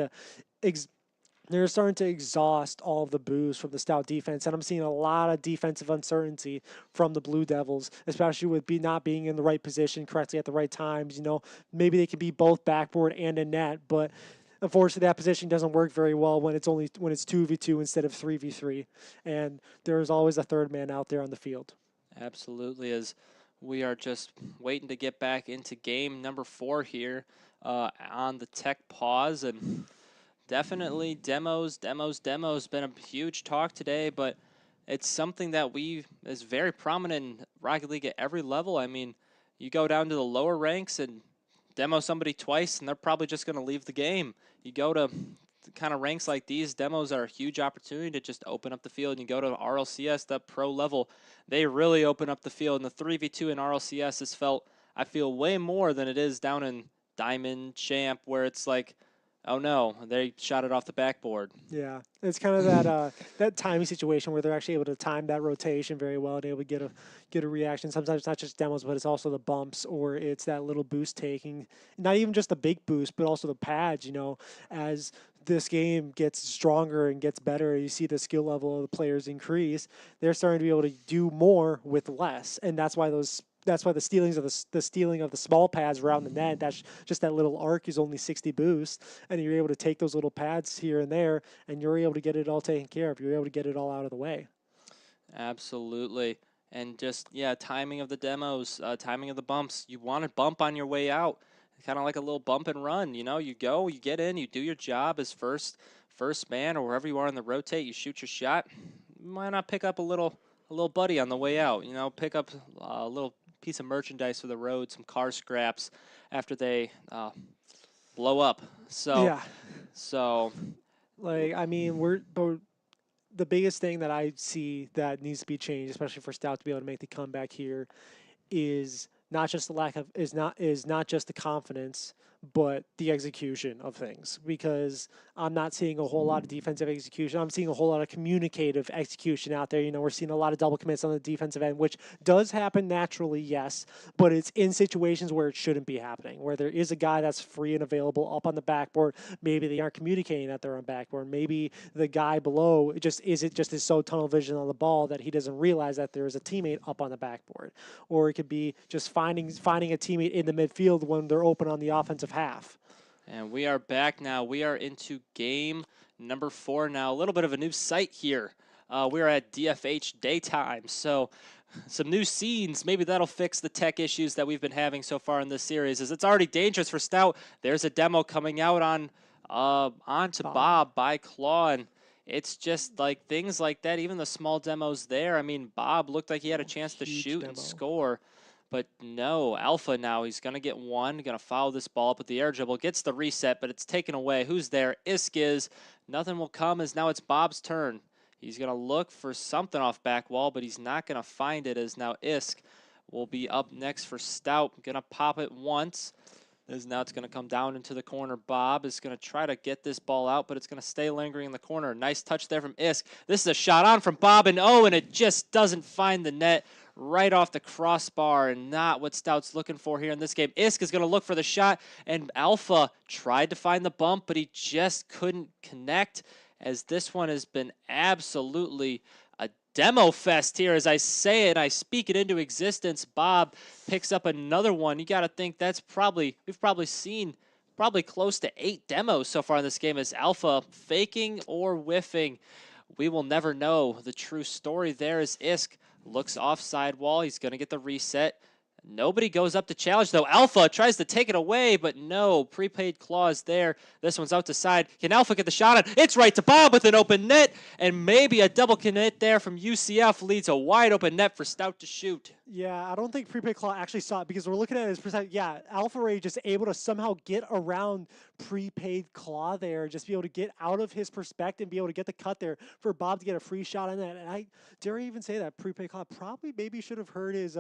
to exhaust all of the boost from the Stout defense, and I'm seeing a lot of defensive uncertainty from the Blue Devils, especially with not being in the right position correctly at the right times. Maybe they could be both backboard and a net, but unfortunately that position doesn't work very well when it's 2v2 instead of 3v3, and there's always a third man out there on the field. Absolutely, as we are just waiting to get back into game number 4 here on the tech pause. And definitely demos. Been a huge talk today, but it's something that is very prominent in Rocket League at every level. I mean, you go down to the lower ranks and demo somebody twice, and they're probably just going to leave the game. You go to kind of ranks like these, demos are a huge opportunity to just open up the field. And you go to RLCS, that pro level, they really open up the field. And the 3v2 in RLCS has felt, I feel, way more than it is down in Diamond, Champ, where it's like, oh no, they shot it off the backboard. Yeah, it's kind of that timing situation where they're actually able to time that rotation very well and able to get a reaction. Sometimes it's not just demos, but it's also the bumps or it's that little boost taking, not even just the big boost, but also the pads. As this game gets stronger and gets better, you see the skill level of the players increase. They're starting to be able to do more with less, and that's why the stealing of the small pads around the net. That's just that little arc is only 60 boosts, and you're able to take those little pads here and there, and you're able to get it all taken care of. You're able to get it all out of the way. Absolutely. And just, timing of the demos, timing of the bumps. You want to bump on your way out, kind of like a little bump and run. You go, you get in, you do your job as first man or wherever you are in the rotate. You shoot your shot. Why not pick up a little buddy on the way out? Pick up a little piece of merchandise for the road, some car scraps after they blow up. So, Yeah. So, I mean, the biggest thing that I see that needs to be changed, especially for Stout to be able to make the comeback here, is not just the confidence, but the execution of things. Because I'm not seeing a whole lot of defensive execution. I'm seeing a whole lot of communicative execution out there. We're seeing a lot of double commits on the defensive end, which does happen naturally, yes, but it's in situations where it shouldn't be happening, where there is a guy that's free and available up on the backboard. Maybe they aren't communicating that they're on backboard. Maybe the guy below is so tunnel vision on the ball that he doesn't realize that there is a teammate up on the backboard. Or it could be just finding a teammate in the midfield when they're open on the offensive half. And we are back now. We are into game number 4 now. A little bit of a new site here. We are at DFH daytime, so some new scenes. Maybe that'll fix the tech issues that we've been having so far in this series. As it's already dangerous for Stout. There's a demo coming out onto Bob by Claw, and it's just like things like that. Even the small demos there. I mean, Bob looked like he had a chance to shoot and score. But no, Alpha now, he's going to get one, going to foul this ball up with the air dribble, gets the reset, but it's taken away. Who's there? Isk is. Nothing will come as now it's Bob's turn. He's going to look for something off back wall, but he's not going to find it as now Isk will be up next for Stout. Going to pop it once. As now it's going to come down into the corner. Bob is going to try to get this ball out, but it's going to stay lingering in the corner. Nice touch there from Isk. This is a shot on from Bob, and it just doesn't find the net. Right off the crossbar, and not what Stout's looking for here in this game. Isk is going to look for the shot, and Alpha tried to find the bump, but he just couldn't connect, as this one has been absolutely a demo fest here. As I say it, I speak it into existence. Bob picks up another one. You got to think we've probably seen close to 8 demos so far in this game, as Alpha faking or whiffing we will never know the true story there as Isk looks off sidewall. He's going to get the reset. Nobody goes up to challenge, though. Alpha tries to take it away, but no. Prepaid clause there. This one's out to side. Can Alpha get the shot on? It's right to Bob with an open net, and maybe a double commit there from UCF leads a wide open net for Stout to shoot. Yeah, I don't think Prepaid Claw actually saw it because we're looking at his percent. Yeah, Alpha Ray just able to somehow get around Prepaid Claw there, just be able to get out of his perspective and be able to get the cut there for Bob to get a free shot on that. And I dare even say that Prepaid Claw probably maybe should have heard his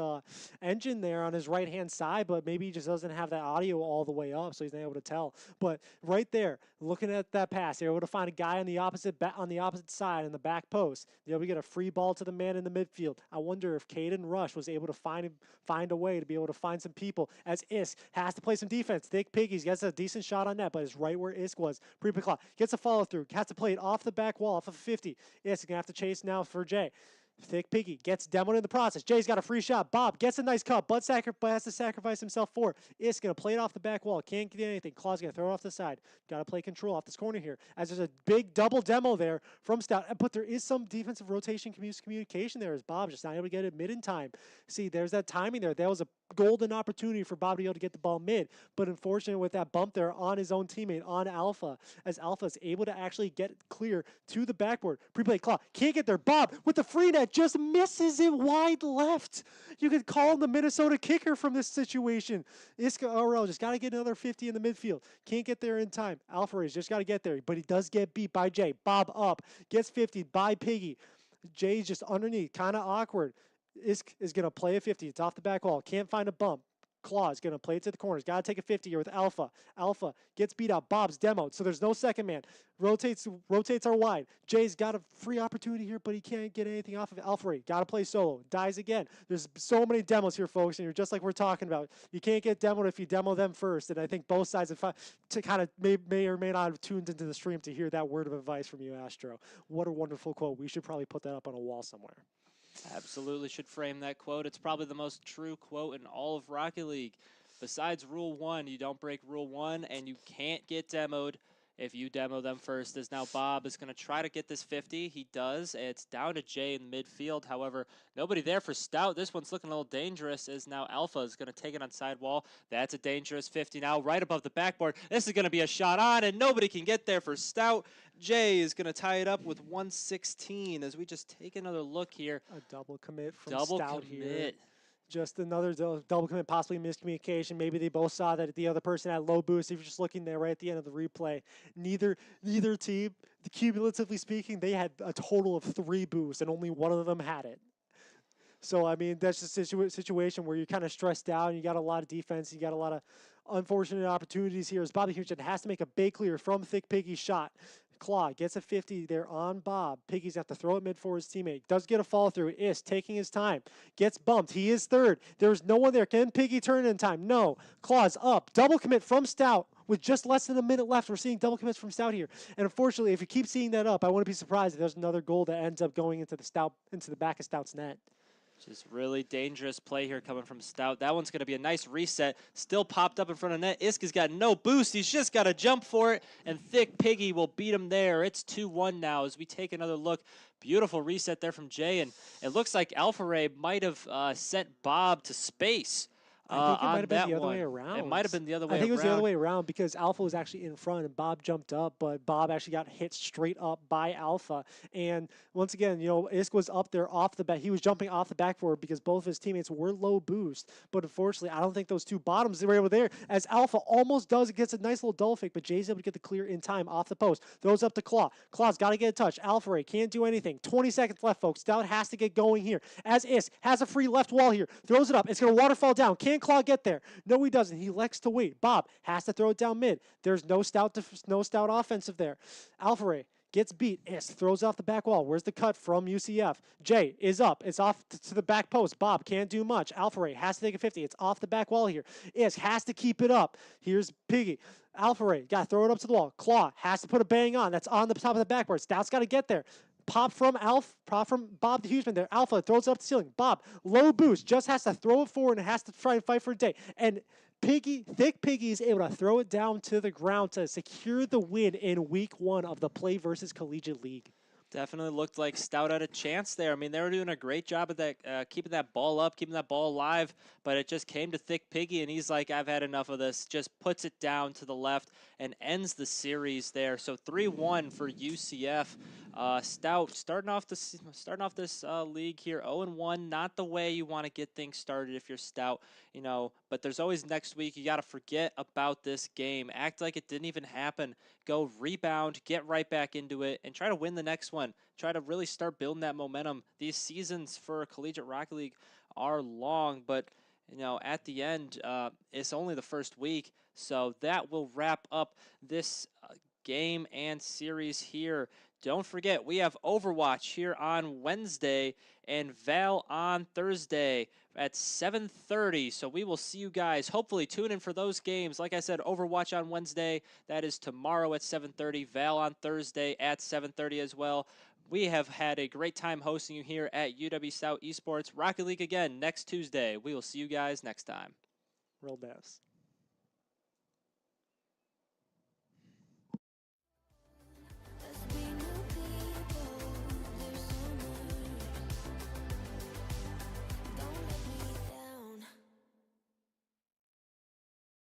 engine there on his right-hand side, but maybe he just doesn't have that audio all the way up, so he's not able to tell. But right there, looking at that pass, they're able to find a guy on the opposite side in the back post. They're able to get a free ball to the man in the midfield. I wonder if Caden Rush was able to find a way to be able to find some people, as Isk has to play some defense. Thick Piggies gets a decent shot on net, but it's right where Isk was. Prepaid Claw gets a follow through, has to play it off the back wall, off of 50. Isk gonna have to chase now for Jay. Thick Piggy gets demoed in the process. Jay's got a free shot. Bob gets a nice cut, but has to sacrifice himself for it. Is going to play it off the back wall. Can't get anything. Claw's going to throw it off the side. Got to play control off this corner here, as there's a big double demo there from Stout. But there is some defensive rotation communication there, as Bob just not able to get it mid in time. See, there's that timing there. That was a golden opportunity for Bob to be able to get the ball mid, but unfortunately with that bump there on his own teammate, on Alpha, as Alpha is able to actually get clear to the backboard. Pre-play Claw can't get there. Bob with the free net just misses it wide left. You could call him the Minnesota kicker from this situation. Iska Orel just got to get another 50 in the midfield. Can't get there in time. Alpha Ray's just got to get there, but he does get beat by Jay. Bob up, gets 50 by Piggy. Jay's just underneath, kind of awkward. Isk is going to play a 50. It's off the back wall. Can't find a bump. Claw is going to play it to the corners. Got to take a 50 here with Alpha. Alpha gets beat out. Bob's demoed, so there's no second man. Rotates our wide. Jay's got a free opportunity here, but he can't get anything off of it. Alpha Ray got to play solo. Dies again. There's so many demos here, folks, and you're just like we're talking about. You can't get demoed if you demo them first, and I think both sides have to kind of may or may not have tuned into the stream to hear that word of advice from you, Astro. What a wonderful quote. We should probably put that up on a wall somewhere. Absolutely should frame that quote. It's probably the most true quote in all of Rocket League. Besides Rule 1, you don't break Rule 1, and you can't get demoed if you demo them first. As now Bob is going to try to get this 50. He does. It's down to Jay in midfield. However, nobody there for Stout. This one's looking a little dangerous, as now Alpha is going to take it on sidewall. That's a dangerous 50 now, right above the backboard. This is going to be a shot on, and nobody can get there for Stout. Jay is going to tie it up with 116 as we just take another look here. A double commit from Stout here. Just another double commit, possibly miscommunication. Maybe they both saw that the other person had low boost. If you're just looking there right at the end of the replay, neither team, cumulatively speaking, they had a total of 3 boosts, and only one of them had it. So, I mean, that's just a situation where you're kind of stressed out, and you got a lot of defense, you got a lot of unfortunate opportunities here, as Bobby Houston has to make a big clear from Thick Piggy's shot. Claw gets a 50 there on Bob. Piggy's got to throw it mid for his teammate. Does get a follow through. Is taking his time. Gets bumped. He is third. There's no one there. Can Piggy turn in time? No. Claw's up. Double commit from Stout with just less than a minute left. We're seeing double commits from Stout here. And unfortunately, if you keep seeing that up, I wouldn't be surprised if there's another goal that ends up going into the back of Stout's net. Just really dangerous play here coming from Stout. That one's going to be a nice reset. Still popped up in front of net. Isk has got no boost. He's just got to jump for it, and Thick Piggy will beat him there. It's 2-1 now as we take another look. Beautiful reset there from Jay, and it looks like Alpha Ray might have sent Bob to space. I think it might have been the other way around. It might have been the other way around. I think it was the other way around because Alpha was actually in front and Bob jumped up, but Bob actually got hit straight up by Alpha. And once again, you know, Isk was up there off the back. He was jumping off the backboard because both of his teammates were low boost. But unfortunately, I don't think those two bottoms were able there. As Alpha almost does, gets a nice little double fake, but Jay's able to get the clear in time off the post. Throws up to Claw. Claw's got to get a touch. Alpha Ray can't do anything. 20 seconds left, folks. Stout has to get going here. As Isk has a free left wall here. Throws it up. It's going to waterfall down. Can Claw get there? No, he doesn't. He elects to wait. Bob has to throw it down mid. There's no Stout offensive there. Alpha Ray gets beat. Isk throws off the back wall. Where's the cut from UCF? Jay is up. It's off to the back post. Bob can't do much. Alpha Ray has to take a 50. It's off the back wall here. Isk has to keep it up. Here's Piggy. Alpha Ray got to throw it up to the wall. Claw has to put a bang on. That's on the top of the backboard. Stout's got to get there. Pop from Bob the Hugeman there. Alpha throws it up the ceiling. Bob, low boost, just has to throw it forward and has to try and fight for a day. And Thick Piggy is able to throw it down to the ground to secure the win in week 1 of the Play versus Collegiate League. Definitely looked like Stout had a chance there. I mean, they were doing a great job of that, keeping that ball up, keeping that ball alive, but it just came to Thick Piggy, and he's like, I've had enough of this. Just puts it down to the left and ends the series there. So 3-1 for UCF. Stout starting off this league here 0-1. Not the way you want to get things started if you're Stout, But there's always next week. You got to forget about this game. Act like it didn't even happen. Go rebound, get right back into it, and try to win the next one. Try to really start building that momentum. These seasons for Collegiate Rocket League are long, but at the end, it's only the first week. So that will wrap up this game and series here. Don't forget, we have Overwatch here on Wednesday and Val on Thursday at 7:30. So we will see you guys. Hopefully tune in for those games. Like I said, Overwatch on Wednesday. That is tomorrow at 7:30. Val on Thursday at 7:30 as well. We have had a great time hosting you here at UW-Stout Esports. Rocket League again next Tuesday. We will see you guys next time. Real devs.